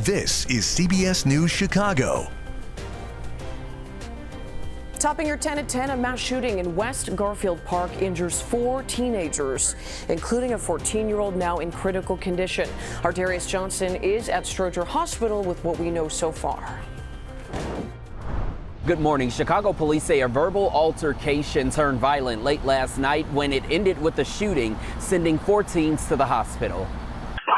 This is CBS News Chicago. Topping your 10 at 10, a mass shooting in West Garfield Park injures 4 teenagers, including a 14-year-old now in critical condition. Our Darius Johnson is at Stroger Hospital with what we know so far. Good morning. Chicago police say a verbal altercation turned violent late last night when it ended with a shooting, sending 4 teens to the hospital.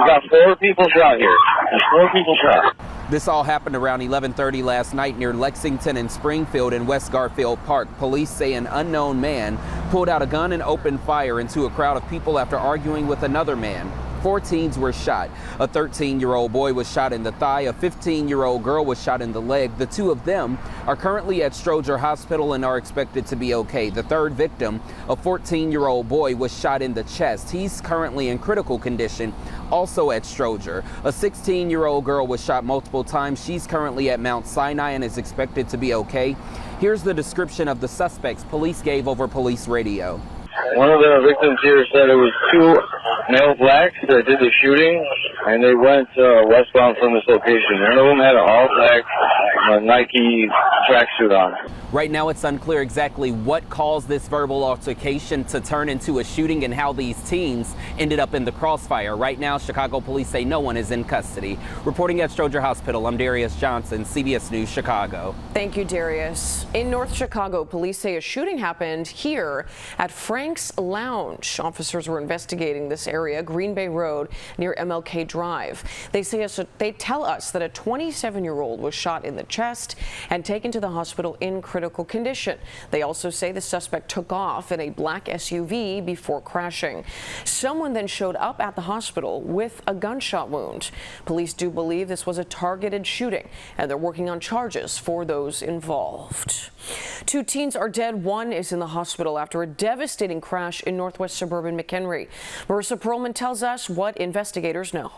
We got 4 people shot here. There's 4 people shot. This all happened around 11:30 last night near Lexington and Springfield in West Garfield Park. Police say an unknown man pulled out a gun and opened fire into a crowd of people after arguing with another man. 4 teens were shot. A 13-year-old boy was shot in the thigh. A 15-year-old girl was shot in the leg. The 2 of them are currently at Stroger Hospital and are expected to be okay. The 3rd victim, a 14-year-old boy, was shot in the chest. He's currently in critical condition, also at Stroger. A 16-year-old girl was shot multiple times. She's currently at Mount Sinai and is expected to be okay. Here's the description of the suspects police gave over police radio. One of the victims here said it was 2 male blacks that did the shooting, and they went westbound from this location. None of them had an all-black Nike tracksuit on. Right now, it's unclear exactly what caused this verbal altercation to turn into a shooting and how these teens ended up in the crossfire. Right now, Chicago police say no one is in custody. Reporting at Stroger Hospital, I'm Darius Johnson, CBS News Chicago. Thank you, Darius. In North Chicago, police say a shooting happened here at Frank's Lounge. Officers were investigating this area, Green Bay Road near MLK Drive. They tell us that a 27-year-old was shot in the chest and taken to the hospital in critical condition. They also say the suspect took off in a black SUV before crashing. Someone then showed up at the hospital with a gunshot wound. Police do believe this was a targeted shooting, and they're working on charges for those involved. 2 teens are dead. 1 is in the hospital after a devastating crash in northwest suburban McHenry. Marissa Perlman tells us what investigators know.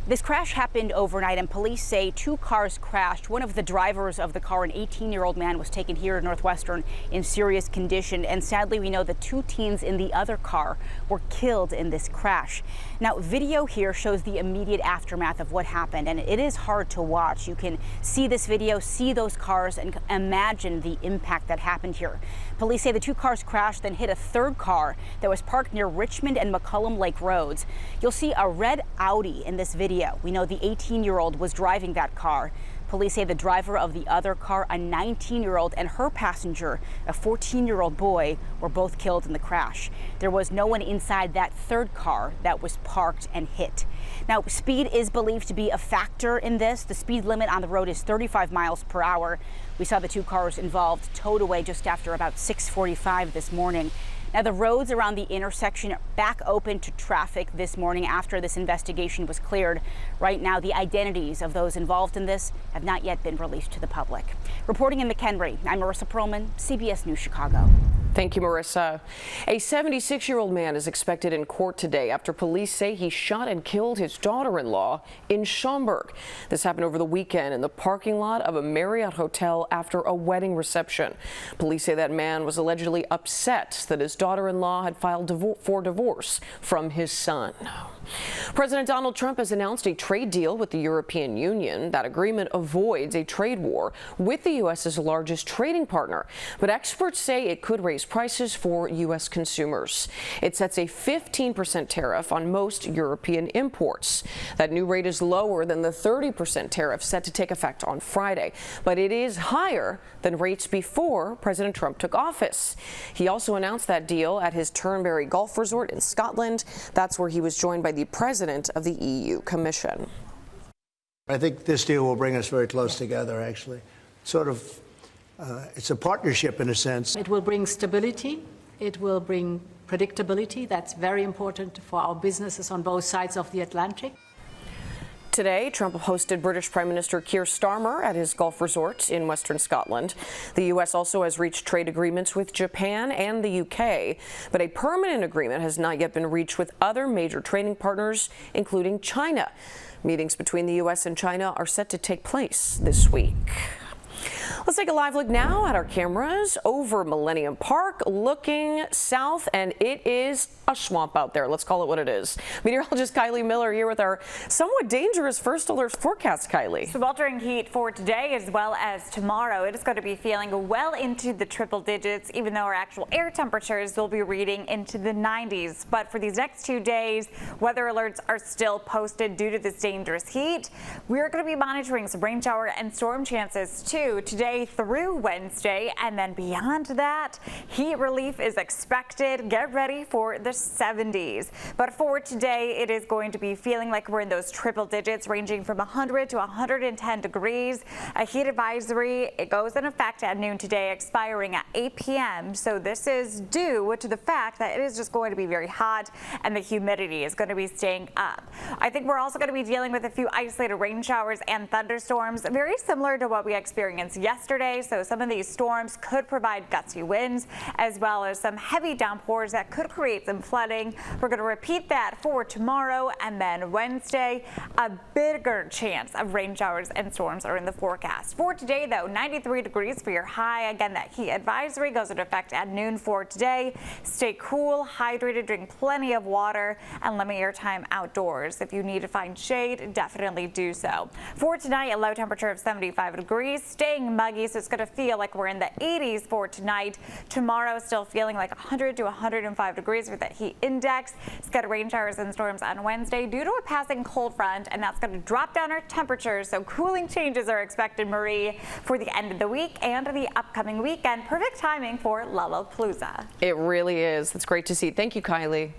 This crash happened overnight, and police say 2 cars crashed. One of the drivers of the car, an 18-year-old man, was taken here to Northwestern in serious condition. And sadly, we know the 2 teens in the other car were killed in this crash. Now, video here shows the immediate aftermath of what happened, and it is hard to watch. You can see this video, see those cars, and imagine the impact that happened here. Police say the 2 cars crashed, then hit a 3rd car that was parked near Richmond and McCullum Lake roads. You'll see a red Audi in this video. We know the 18-year-old was driving that car. Police say the driver of the other car, a 19-year-old, and her passenger, a 14-year-old boy, were both killed in the crash. There was no one inside that 3rd car that was parked and hit. Now, speed is believed to be a factor in this. The speed limit on the road is 35 miles per hour. We saw the 2 cars involved towed away just after about 6:45 this morning. Now, the roads around the intersection are back open to traffic this morning after this investigation was cleared. Right now, the identities of those involved in this have not yet been released to the public. Reporting in McHenry, I'm Marissa Perlman, CBS News Chicago. Thank you, Marissa. A 76-year-old man is expected in court today after police say he shot and killed his daughter-in-law in Schaumburg. This happened over the weekend in the parking lot of a Marriott hotel after a wedding reception. Police say that man was allegedly upset that his daughter-in-law had filed for divorce from his son. President Donald Trump has announced a trade deal with the European Union. That agreement avoids a trade war with the U.S.'s largest trading partner. But experts say it could raise prices for U.S. consumers. It sets a 15% tariff on most European imports. That new rate is lower than the 30% tariff set to take effect on Friday, but it is higher than rates before President Trump took office. He also announced that deal at his Turnberry Golf Resort in Scotland. That's where he was joined by the president of the EU Commission. I think this deal will bring us very close together, actually. It's a partnership in a sense. It will bring stability. It will bring predictability. That's very important for our businesses on both sides of the Atlantic. Today, Trump hosted British Prime Minister Keir Starmer at his golf resort in western Scotland. The U.S. also has reached trade agreements with Japan and the U.K., but a permanent agreement has not yet been reached with other major trading partners, including China. Meetings between the U.S. and China are set to take place this week. Let's take a live look now at our cameras over Millennium Park, looking south, and it is a swamp out there. Let's call it what it is. Meteorologist Kylie Miller here with our somewhat dangerous first alert forecast. Kylie. Sweltering heat for today as well as tomorrow. It is going to be feeling well into the triple digits, even though our actual air temperatures will be reading into the 90s. But for these next 2 days, weather alerts are still posted due to this dangerous heat. We're going to be monitoring some rain shower and storm chances too today through Wednesday, and then beyond that, heat relief is expected. Get ready for the 70s. But for today, it is going to be feeling like we're in those triple digits, ranging from 100 to 110 degrees. A heat advisory, it goes in effect at noon today, expiring at 8 p.m. So this is due to the fact that it is just going to be very hot and the humidity is going to be staying up. I think we're also going to be dealing with a few isolated rain showers and thunderstorms, very similar to what we experienced yesterday. So some of these storms could provide gusty winds as well as some heavy downpours that could create some flooding. We're going to repeat that for tomorrow, and then Wednesday, a bigger chance of rain showers and storms are in the forecast. For today, though, 93 degrees for your high. Again, that heat advisory goes into effect at noon for today. Stay cool, hydrated, drink plenty of water, and limit your time outdoors. If you need to find shade, definitely do so. For tonight, a low temperature of 75 degrees, staying muggy, so it's going to feel like we're in the 80s for tonight. Tomorrow, still feeling like 100 to 105 degrees with that heat index. It's got rain showers and storms on Wednesday due to a passing cold front, and that's going to drop down our temperatures. So cooling changes are expected, Marie, for the end of the week and the upcoming weekend. Perfect timing for Lollapalooza. It really is. That's great to see. Thank you, Kylie.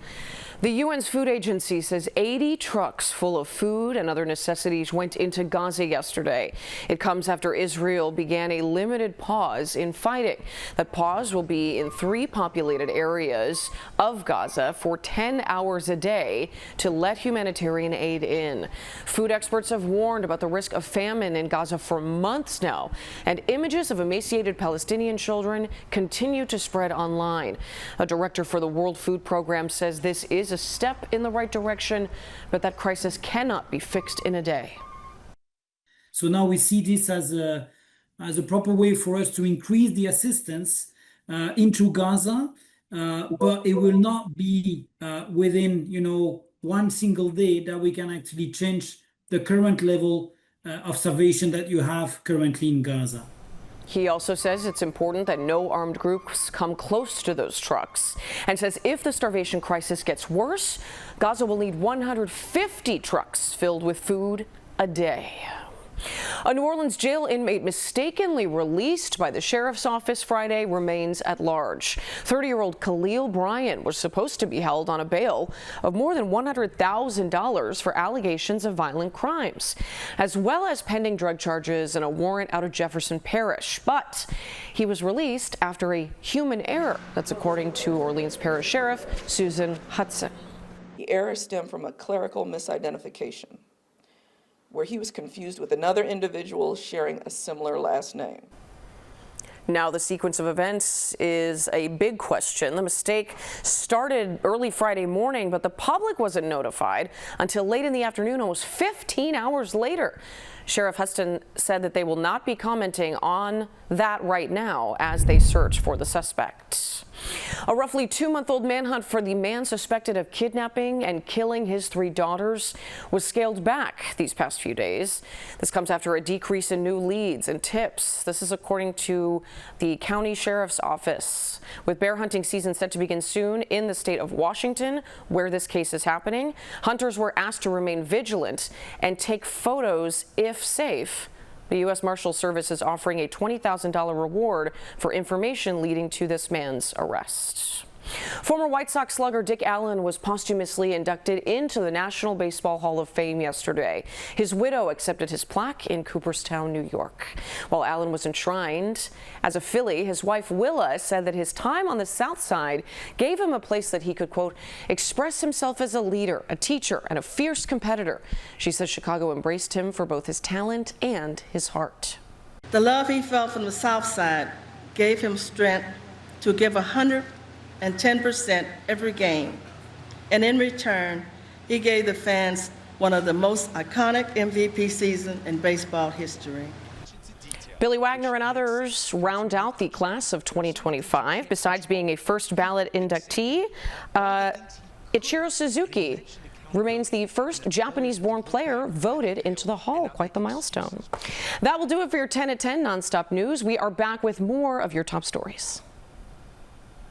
The UN's food agency says 80 trucks full of food and other necessities went into Gaza yesterday. It comes after Israel began a limited pause in fighting. That pause will be in 3 populated areas of Gaza for 10 hours a day to let humanitarian aid in. Food experts have warned about the risk of famine in Gaza for months now, and images of emaciated Palestinian children continue to spread online. A director for the World Food Program says this is a step in the right direction, but that crisis cannot be fixed in a day. So now we see this as a proper way for us to increase the assistance into Gaza, but it will not be within, one single day that we can actually change the current level of starvation that you have currently in Gaza. He also says it's important that no armed groups come close to those trucks, and says if the starvation crisis gets worse, Gaza will need 150 trucks filled with food a day. A New Orleans jail inmate mistakenly released by the sheriff's office Friday remains at large. 30-year-old Khalil Bryant was supposed to be held on a bail of more than $100,000 for allegations of violent crimes, as well as pending drug charges and a warrant out of Jefferson Parish. But he was released after a human error. That's according to Orleans Parish Sheriff Susan Hudson. The error stemmed from a clerical misidentification, where he was confused with another individual sharing a similar last name. Now the sequence of events is a big question. The mistake started early Friday morning, but the public wasn't notified until late in the afternoon, almost 15 hours later. Sheriff Huston said that they will not be commenting on that right now as they search for the suspect. A roughly 2-month-old manhunt for the man suspected of kidnapping and killing his 3 daughters was scaled back these past few days. This comes after a decrease in new leads and tips. This is according to the county sheriff's office. With bear hunting season set to begin soon in the state of Washington, where this case is happening, hunters were asked to remain vigilant and take photos if safe. The U.S. Marshal Service is offering a $20,000 reward for information leading to this man's arrest. Former White Sox slugger Dick Allen was posthumously inducted into the National Baseball Hall of Fame yesterday. His widow accepted his plaque in Cooperstown, New York. While Allen was enshrined as a Philly, his wife Willa said that his time on the South Side gave him a place that he could, quote, express himself as a leader, a teacher, and a fierce competitor. She says Chicago embraced him for both his talent and his heart. The love he felt from the South Side gave him strength to give 110% every game. And in return, he gave the fans one of the most iconic MVP seasons in baseball history. Billy Wagner and others round out the class of 2025. Besides being a first ballot inductee, Ichiro Suzuki remains the first Japanese-born player voted into the Hall. Quite the milestone. That will do it for your 10 at 10 nonstop news. We are back with more of your top stories.